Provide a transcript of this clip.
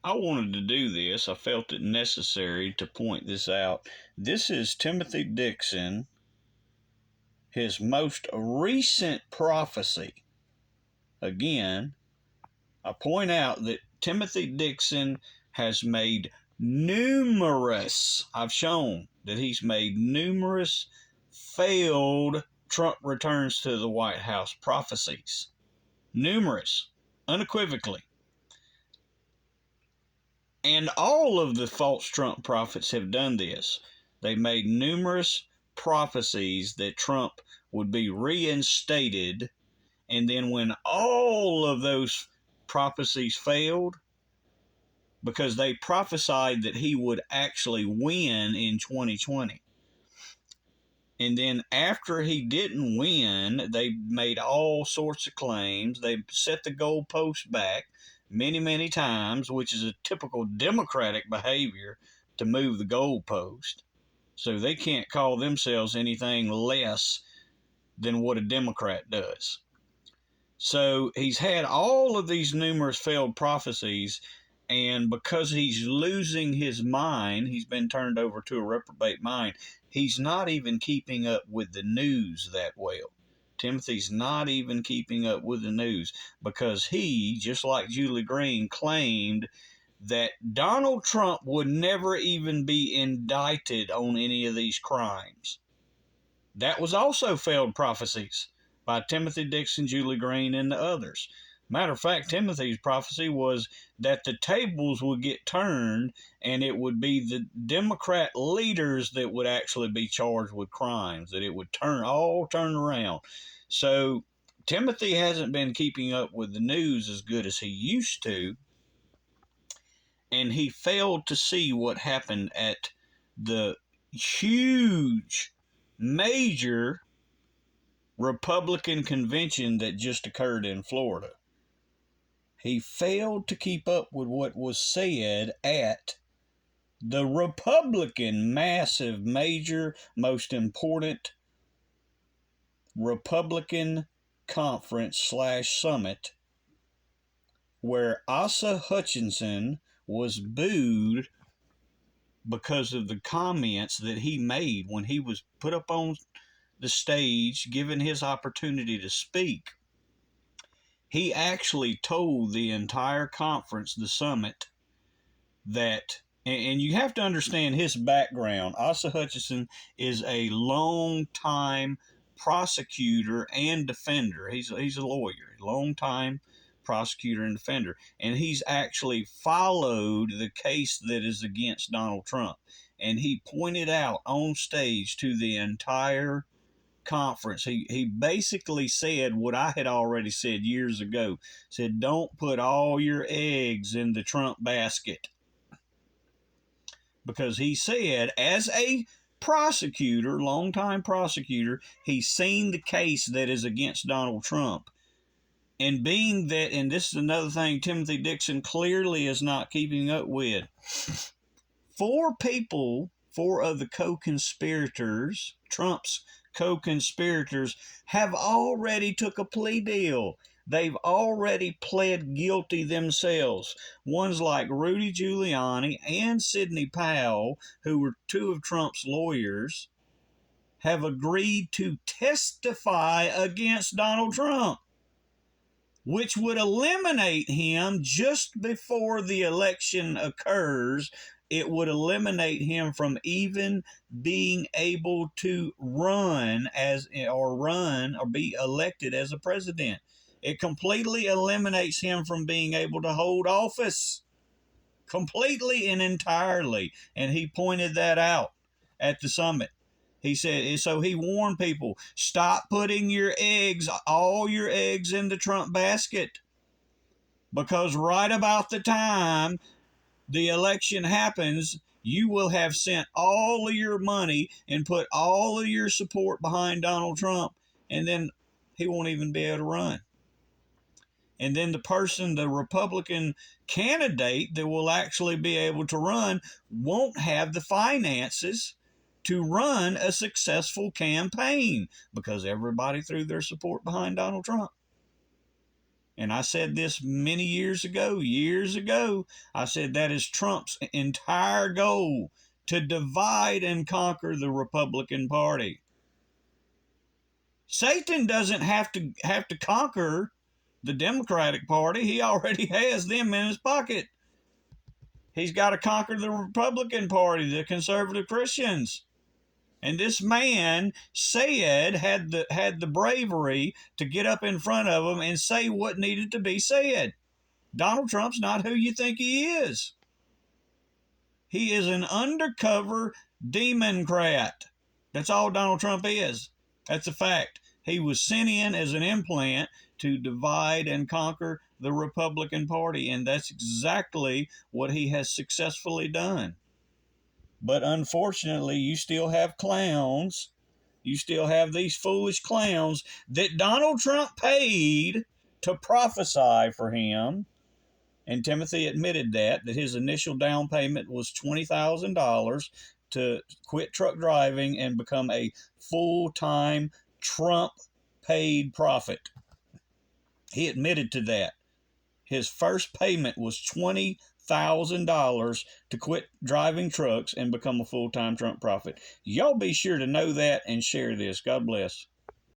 I wanted to do this. I felt it necessary to point this out. This is Timothy Dixon, his most recent prophecy. Again, I point out that Timothy Dixon has made I've shown that he's made numerous failed Trump returns to the White House prophecies. Numerous, unequivocally. And all of the false Trump prophets have done this. They made numerous prophecies that Trump would be reinstated. And then when all of those prophecies failed, because they prophesied that he would actually win in 2020. And then after he didn't win, they made all sorts of claims. They set the goalpost back many, many times, which is a typical Democratic behavior to move the goalpost. So they can't call themselves anything less than what a Democrat does. So he's had all of these numerous failed prophecies, and because he's losing his mind, he's been turned over to a reprobate mind. He's not even keeping up with the news that well. Timothy's not even keeping up with the news because he, just like Julie Green, claimed that Donald Trump would never even be indicted on any of these crimes. That was also failed prophecies by Timothy Dixon, Julie Green, and the others. Matter of fact, Timothy's prophecy was that the tables would get turned and it would be the Democrat leaders that would actually be charged with crimes, that it would all turn around. So Timothy hasn't been keeping up with the news as good as he used to, and he failed to see what happened at the huge, major Republican convention that just occurred in Florida. He failed to keep up with what was said at the Republican massive, major, most important Republican conference / summit, where Asa Hutchinson was booed because of the comments that he made when he was put up on the stage, given his opportunity to speak. He actually told the entire conference, the summit, that, and you have to understand his background. Asa Hutchinson is a long-time prosecutor and defender. He's a lawyer, a long-time prosecutor and defender, and he's actually followed the case that is against Donald Trump. And he pointed out on stage to the entire conference, he basically said what I had already said years ago. Said, don't put all your eggs in the Trump basket. Because he said, as a prosecutor, longtime prosecutor, he's seen the case that is against Donald Trump. And being that, and this is another thing Timothy Dixon clearly is not keeping up with, four of the co-conspirators, Trump's co-conspirators, have already took a plea deal. They've already pled guilty themselves. Ones like Rudy Giuliani and Sidney Powell, who were two of Trump's lawyers, have agreed to testify against Donald Trump, which would eliminate him just before the election occurs. It would eliminate him from even being able to run or be elected as a president. It completely eliminates him from being able to hold office. Completely and entirely. And he pointed that out at the summit. He said, so he warned people, stop putting all your eggs in the Trump basket. Because right about the time the election happens, you will have sent all of your money and put all of your support behind Donald Trump, and then he won't even be able to run. And then the Republican candidate that will actually be able to run won't have the finances to run a successful campaign because everybody threw their support behind Donald Trump. And I said this many years ago. I said that is Trump's entire goal, to divide and conquer the Republican Party. Satan doesn't have to conquer the Democratic Party. He already has them in his pocket. He's got to conquer the Republican Party, the conservative Christians. And this man said, had the bravery to get up in front of them and say what needed to be said. Donald Trump's not who you think he is. He is an undercover democrat. That's all Donald Trump is. That's a fact. He was sent in as an implant to divide and conquer the Republican Party, and that's exactly what he has successfully done. But unfortunately, you still have clowns. You still have these foolish clowns that Donald Trump paid to prophesy for him. And Timothy admitted that his initial down payment was $20,000 to quit truck driving and become a full-time Trump-paid prophet. He admitted to that. His first payment was $20,000 to quit driving trucks and become a full-time Trump prophet. Y'all be sure to know that and share this. God bless.